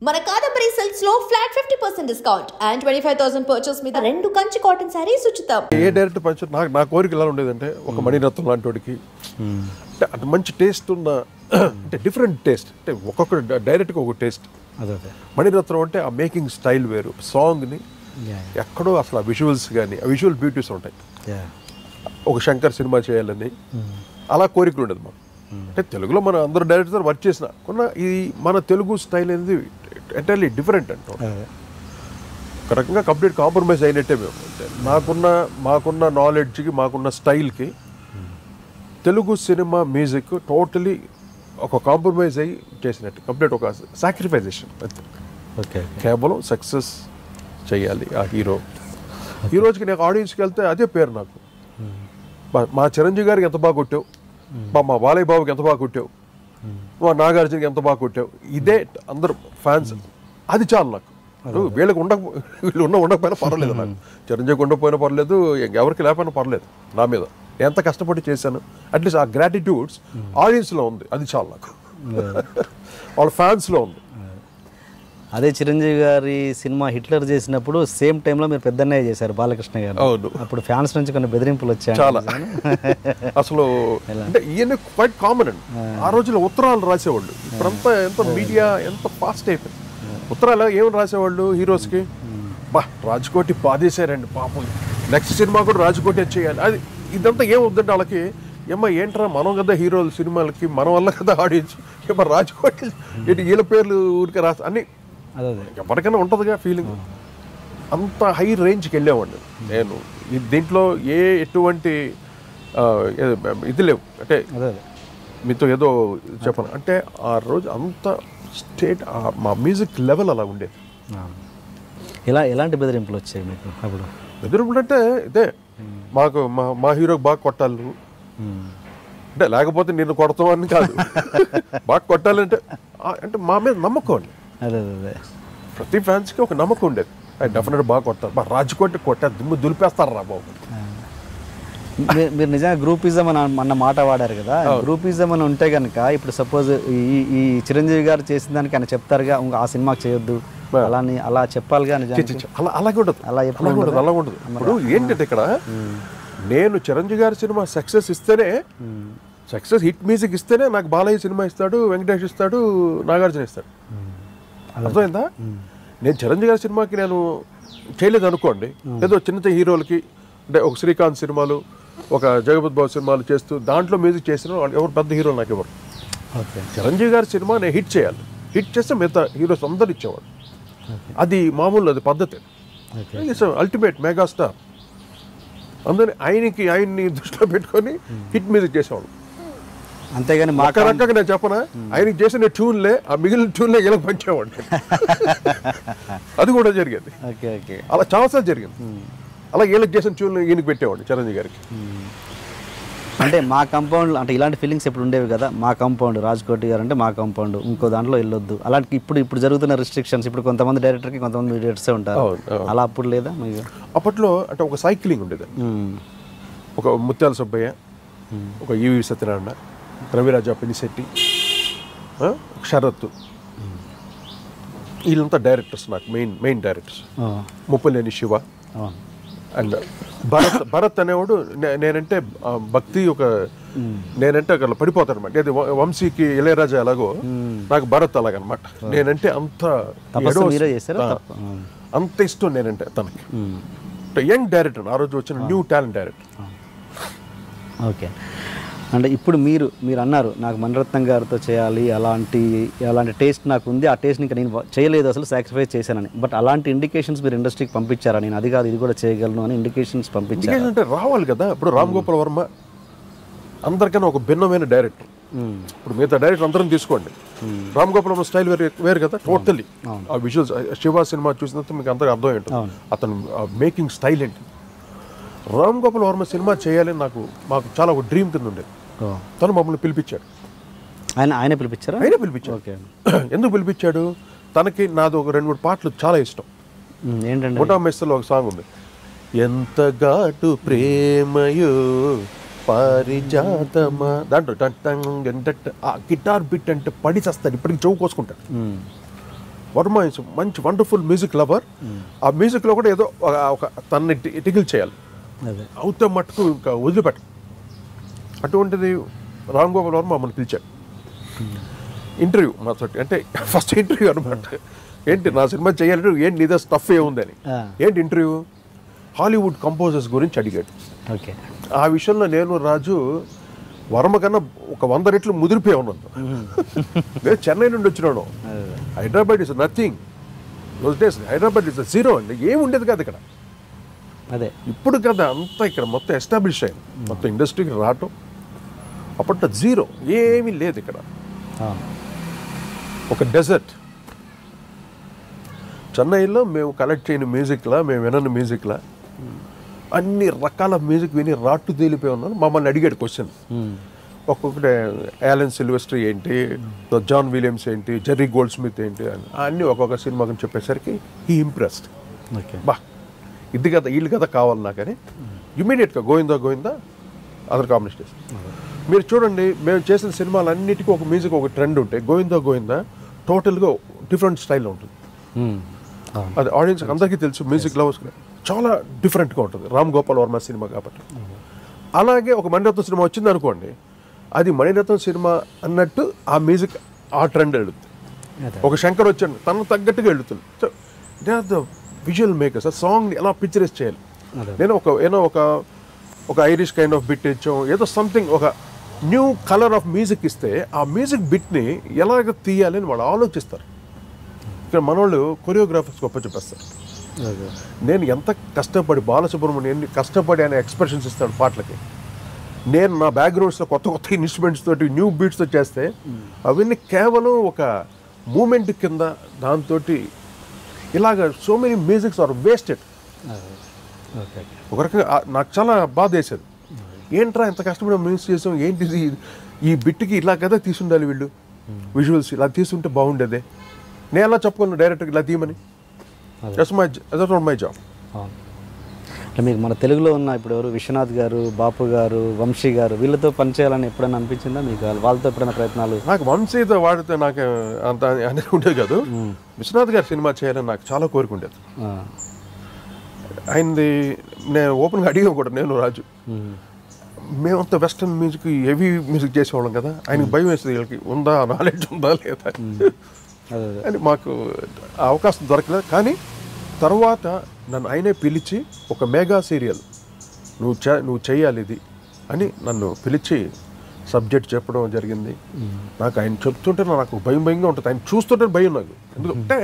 మన కాదంబరి సిల్క్స్ లో flat 50% discount and 25,000 purchase మీద 2 కంచి కాటన్ సారీస్ ఉచితం. ఏ డైరెక్టర్ పంచ నా కోరిక ఎలా ఉండేదంటే ఒక మణిరత్నం లాంటి వాడికి అంటే అది మంచి టేస్ట్ ఉన్న అంటే డిఫరెంట్ టేస్ట్ అంటే ఒక్కొక్క డైరెక్ట్గా ఒక టేస్ట్. మణిరత్నం అంటే ఆ మేకింగ్ స్టైల్ వేరు, సాంగ్ని ఎక్కడో అసలు ఆ విజువల్స్ కానీ ఆ విజువల్ బ్యూటీస్ ఉంటాయి. ఒక శంకర్ సినిమా చేయాలని అలా కోరికలు ఉండేది మాకు. అంటే తెలుగులో మన అందరూ డైరెక్టర్ వర్క్ చేసిన కొన్న ఈ మన తెలుగు స్టైల్ అనేది ఎంటైర్లీ డిఫరెంట్ అంటాం. ఒక రకంగా కంప్లీట్ కాంప్రమైజ్ అయినట్టే మేము. మాకున్న నాలెడ్జ్కి మాకున్న స్టైల్కి తెలుగు సినిమా మ్యూజిక్ టోటలీ ఒక కాంప్రమైజ్ అయ్యి చేసినట్టు, కంప్లీట్ ఒక సాక్రిఫైజేషన్. ఓకే, కేవలం సక్సెస్ చేయాలి ఆ హీరోస్కి. నాకు ఆడియన్స్కి వెళ్తే అదే పేరు నాకు. మా చిరంజీవి గారికి ఎంత బాగా కొట్టావు, మా బాలయ్య బాబుకి ఎంత బాగా కొట్టావు, మా నాగార్జునకి ఎంత బాగా కొట్టావు, ఇదే అందరు ఫ్యాన్స్. అది చాలు నాకు. వీళ్ళు ఉండకపోయినా పర్వాలేదు, నాకు చిరంజీవికి ఉండకపోయినా పర్లేదు, ఎవరికి లేకపోయినా పర్లేదు. నా మీద ఎంత కష్టపడి చేశాను అట్లీస్ట్ ఆ గ్రాటిట్యూడ్స్ ఆడియన్స్లో ఉంది, అది చాలు నాకు. వాళ్ళ ఫ్యాన్స్లో ఉంది. అదే చిరంజీవి గారి సినిమా హిట్లర్ చేసినప్పుడు సేమ్ టైంలో మీరు పెద్దన్నయ్య చేశారు బాలకృష్ణ గారు. అవును, అప్పుడు ఫ్యాన్స్ నుంచి కొన్ని బెదిరింపులు వచ్చాయి చాలా. అసలు అంటే ఈయన క్వైట్ కామన్ అండి. ఆ రోజుల్లో ఉత్తరాలు రాసేవాళ్ళు. ఇప్పుడంతా ఎంత మీడియా ఎంత ఫాస్ట్ అయిపోయింది. ఉత్తరాలు ఏమని రాసేవాళ్ళు హీరోస్కి, రాజ్కోటి బాధేశారండి పాపం, నెక్స్ట్ సినిమా కూడా రాజ్కోటి చేయాలి. అది ఇదంతా ఏమవుద్దంటే వాళ్ళకి, ఏంట్రా మనం కదా హీరోలు సినిమాలకి, మన వల్ల కదా ఆడియన్స్, రాజ్కోటి వీళ్ళ పేర్లు ఊరికే రాసి అన్ని ఎవరికైనా ఉంటుందిగా ఫీలింగ్. అంత హై రేంజ్కి వెళ్ళేవాడిని నేను. దీంట్లో ఎటువంటి ఇది లేవు. అంటే మీతో ఏదో చెప్పను అంటే ఆ రోజు అంత స్టేట్ మా మ్యూజిక్ లెవెల్ అలా ఉండేది. ఎలాంటి బెదిరింపులు వచ్చాయి మీకు అప్పుడు? బెదిరింపులు అంటే ఇదే, మాకు మా హీరోకి బాగా కొట్టాలి నువ్వు అంటే, లేకపోతే నిన్ను కొడతామని కాదు, బాగా కొట్టాలంటే అంటే మా మీద నమ్మకం అండి. అదే ప్రతి ఫ్యాన్స్కి ఒక నమ్మకం ఉండేది. డెఫినెట్ బాగా కొడతారు, రాజ్కోటి కొట్టారు, దుమ్ము దులిపేస్తారు రా బాబు. మీరు నిజంగా గ్రూపిజం అని అన్న మాట వాడారు కదా. గ్రూపిజం అని ఉంటే కనుక ఇప్పుడు సపోజ్ ఈ చిరంజీవి గారు చేసిన దానికి ఆయన చెప్తారుగా, ఇంకా ఆ సినిమాకి చేయొద్దు అలా చెప్పాలిగా. అలాగే ఉండదు, అలా ఉండదు. ఇప్పుడు ఏంటంటే ఇక్కడ నేను చిరంజీవి గారి సినిమా సక్సెస్ ఇస్తేనే, సక్సెస్ హిట్ మ్యూజిక్ ఇస్తేనే నాకు బాలయ్య సినిమా ఇస్తాడు, వెంకటేష్ ఇస్తాడు, నాగార్జున ఇస్తాడు. అర్థమైందా? నేను చిరంజీవి గారి సినిమాకి నేను చేయలేదు అనుకోండి, ఏదో చిన్న హీరోలకి అంటే ఒక శ్రీకాంత్ సినిమాలు, ఒక జగపతి బాబు సినిమాలు చేస్తూ దాంట్లో మ్యూజిక్ చేసిన వాళ్ళు ఎవరు పెద్ద హీరోలు నాకు ఎవరు. చిరంజీవి గారి సినిమా నేను హిట్ చేయాలి, హిట్ చేస్తే మిగతా హీరోస్ అందరు ఇచ్చేవాడు. అది మామూలు, అది పద్ధతి. Ultimate megastar. అందుకని ఆయన్ని దృష్టిలో పెట్టుకొని హిట్ మ్యూజిక్ చేసేవాడు. అంతేగాని ఒక రకంగా నేను చెప్పనా, ఆయనకి చేసిన ట్యూన్లే ఆ మిగిలిన ట్యూన్లే ఇలా పంచేవాడు. అది కూడా జరిగింది, అలా చాలాసార్లు జరిగింది. అలా వీళ్ళకి చేసిన ట్యూన్లు ఈయనకి పెట్టేవాడు చిరంజీవి గారికి. అంటే మా కాంపౌండ్ అంటే ఇలాంటి ఫీలింగ్స్ ఎప్పుడు ఉండేవి కదా. మా కాంపౌండ్ రాజ్కోటి గారు అంటే మా కాంపౌండ్, ఇంకో దాంట్లో వెళ్ళొద్దు. అలాంటి ఇప్పుడు జరుగుతున్న రిస్ట్రిక్షన్స్, ఇప్పుడు కొంతమంది డైరెక్టర్కి కొంతమంది డైరెక్టర్సే ఉంటారు, అలా అప్పుడు లేదా? అప్పట్లో అంటే ఒక సైక్లింగ్ ఉండేది. ఒక ముత్యాల సుబ్బయ్య, ఒక ఈవి సత్యనారాయణ, రవిరాజ పినిశెట్టి, శరత్, వీళ్ళంతా డైరెక్టర్స్ నాకు main directors. Muppaneni Siva and Bharat అనేవాడు. నేనంటే భక్తి, నేనంటే అక్కడ పడిపోతాను అనమాట. అది వంశీకి ఇళయరాజా ఎలాగో నాకు భరత్ అలాగనమాట. నేనంటే అంత ఇష్టం నేనంటే తనకి. యంగ్ డైరెక్టర్, ఆ రోజు వచ్చిన న్యూ టాలెంట్ డైరెక్టర్. ఓకే, అంటే ఇప్పుడు మీరు అన్నారు నాకు మణిరత్నం గారితో చేయాలి, అలాంటి టేస్ట్ నాకు ఉంది, ఆ టేస్ట్ ఇంకా నేను చేయలేదు, అసలు సాక్రిఫైస్ చేశానని. బట్ అలాంటి ఇండికేషన్స్ మీరు ఇండస్ట్రీకి పంపించారా? నేను అది కాదు ఇది కూడా చేయగలను అని ఇండికేషన్స్ పంపించారు అంటే రావాలి కదా. ఇప్పుడు రామ్ గోపాల్ వర్మ అందరికైనా ఒక భిన్నమైన డైరెక్టర్. ఇప్పుడు మిగతా డైరెక్టర్ అందరం తీసుకోండి, రామ్ గోపాల్ వర్మ స్టైల్ వేరు కదా టోటల్లీ. ఆ విజువల్స్ శివ సినిమా చూసినంత మీకు అందరికీ అర్థం ఏంటో అతను మేకింగ్ స్టైల్ ఏంటి. రామ్ గోపాల్ వర్మ సినిమా చేయాలని మాకు చాలా ఒక డ్రీమ్ కింద ఉండేది. తను మమ్మల్ని పిలిపించాడు. ఆయన పిలిపించారు. ఓకే, ఎందుకు పిలిపించాడు? తనకి నాది ఒక 2-3 పాటలు చాలా ఇష్టం. ఏంటంటే ముఠా మెస్సలో ఒక సాంగ్ ఉంది, ఎంత ఘాటు ప్రేమయో పారిజాతమా, దాంట్లో ఆ గిటార్ బిట్ అంటే పడి చేస్తాడు, ఇప్పటికి చెవు కోసుకుంటాడు. వర్మ ఇస్ మంచి వండర్ఫుల్ మ్యూజిక్ లవర్. ఆ మ్యూజిక్లో కూడా ఏదో ఒక తనని టిగిల్ చేయాలి, అవుతే మట్టుకు ఇంకా వదిలిపెట్ట. అటువంటిది రామ్ గోపాల్ వర్మ మమ్మల్ని పిలిచాడు ఇంటర్వ్యూ మాతో. అంటే ఫస్ట్ ఇంటర్వ్యూ అనమాట. ఏంటి నా సినిమా చేయాలంటే ఏంటి నీదో స్టఫ్ ఏముందని. ఏంటి ఇంటర్వ్యూ? హాలీవుడ్ కంపోజర్స్ గురించి అడిగాడు. ఓకే. ఆ విషయంలో నేను రాజు వర్మ కన్నా ఒక 100 రెట్లు ముదిరిపోయి ఉన్నాను. నేను చెన్నై నుండి వచ్చినాను. Hyderabad is nothing. Those days Hyderabad is zero అండి. ఏమి ఉండేది కాదు ఇక్కడ. అదే ఇప్పుడు కదా అంతా ఇక్కడ మొత్తం ఎస్టాబ్లిష్ అయింది, మొత్తం ఇండస్ట్రీకి రావటం. అప్పట్లో జీరో, ఏమీ లేదు ఇక్కడ. ఒక డెజర్ట్. చెన్నైలో మేము కలెక్ట్ చేయని మ్యూజిక్లా, మేము వినని మ్యూజిక్లా అన్ని రకాల మ్యూజిక్ విని రాట్టు తేలిపోయి ఉన్నాను. మమ్మల్ని అడిగాడు క్వశ్చన్. ఒక్కొక్కటి యాలన్ సిల్వెస్టర్ ఏంటి, జాన్ విలియమ్స్ ఏంటి, జెర్రీ గోల్డ్ స్మిత్ ఏంటి అని అన్నీ ఒక్కొక్క సినిమా గురించి చెప్పేసరికి హీ ఇంప్రెస్డ్. బా ఇది కదా వీళ్ళు కదా కావాలి నాకని ఇమీడియట్గా గోవిందా అదర్ కాంబినేషన్. మీరు చూడండి, మేము చేసిన సినిమాలన్నిటికీ ఒక మ్యూజిక్, ఒక ట్రెండ్ ఉంటాయి. గోవిందా టోటల్గా డిఫరెంట్ స్టైల్లో ఉంటుంది. అది ఆడియన్స్ అందరికీ తెలుసు, మ్యూజిక్ లవర్స్ చాలా డిఫరెంట్గా ఉంటుంది రామ్ గోపాల్ వర్మ సినిమా కాబట్టి. అలాగే ఒక మణిరత్నం సినిమా వచ్చింది అనుకోండి, అది మణిరత్నం సినిమా అన్నట్టు ఆ మ్యూజిక్ ఆ ట్రెండ్ వెళుతుంది. ఒక శంకర్ వచ్చాడు తనకు తగ్గట్టుగా వెళుతుంది. So they are the visual makers. ఆ సాంగ్ని ఎలా పిక్చరైజ్ చేయాలి. నేను ఒక ఐరిష్ కైండ్ ఆఫ్ బిట్ ఇచ్చాం, ఏదో సంథింగ్ ఒక న్యూ కలర్ ఆఫ్ మ్యూజిక్ ఇస్తే ఆ మ్యూజిక్ బిట్ని ఎలాగ తీయాలి అని వాళ్ళు ఆలోచిస్తారు. ఇక్కడ మనోళ్ళు కొరియోగ్రాఫర్స్ గొప్ప చెప్పేస్తారు. నేను ఎంత కష్టపడి బాలసుబ్రహ్మణ్యం ఎన్ని కష్టపడి ఆయన ఎక్స్ప్రెషన్స్ ఇస్తాడు పాటలకి. నేను నా బ్యాక్గ్రౌండ్స్లో కొత్త ఇన్స్ట్రుమెంట్స్ తోటి న్యూ బీట్స్తో చేస్తే అవన్నీ కేవలం ఒక మూమెంట్ కింద దాంతో ఇలాగ so many musics are wasted. ఒక రకంగా నాకు చాలా బాధ వేసేది. ఏంట్రా ఎంత కష్టపడి మ్యూజిక్ చేసాం, ఏంటిది ఈ బిట్కి ఇలా కదా తీసుండాలి వీళ్ళు, విజువల్స్ ఇలా తీసుంటే బాగుండేదే. నేను ఎలా చెప్పుకున్నాను డైరెక్ట్గా ఇలా తీయమని. My job. అంటే మీకు మన తెలుగులో ఉన్న ఇప్పుడు ఎవరు విశ్వనాథ్ గారు, బాపు గారు, వంశీ గారు వీళ్ళతో పనిచేయాలని ఎప్పుడైనా అనిపించిందా మీకు? వాళ్ళతో ఎప్పుడైనా ప్రయత్నాలు? నాకు వంశీతో వాడితే నాకు అంత అనేది ఉండేది కాదు. విశ్వనాథ్ గారి సినిమా చేయాలని నాకు చాలా కోరిక ఉండేది. ఆయనది నేను ఓపెన్గా అడిగాం కూడా, నేను రాజు. మేమంతా వెస్టర్న్ మ్యూజిక్ హెవీ మ్యూజిక్ చేసేవాళ్ళం కదా, ఆయనకి భయం వేస్తుంది వీళ్ళకి ఉందా నాలెడ్జ్ ఉందా లేదా అని. మాకు అవకాశం దొరకలేదు. కానీ తర్వాత నన్ను ఆయనే పిలిచి ఒక మెగా సీరియల్ నువ్వు చేయాలి ఇది అని నన్ను పిలిచి సబ్జెక్ట్ చెప్పడం జరిగింది. నాకు ఆయన చెప్తుంటే నాకు భయంగా ఉంటుంది, ఆయన చూస్తుంటే భయం నాకు. ఎందుకంటే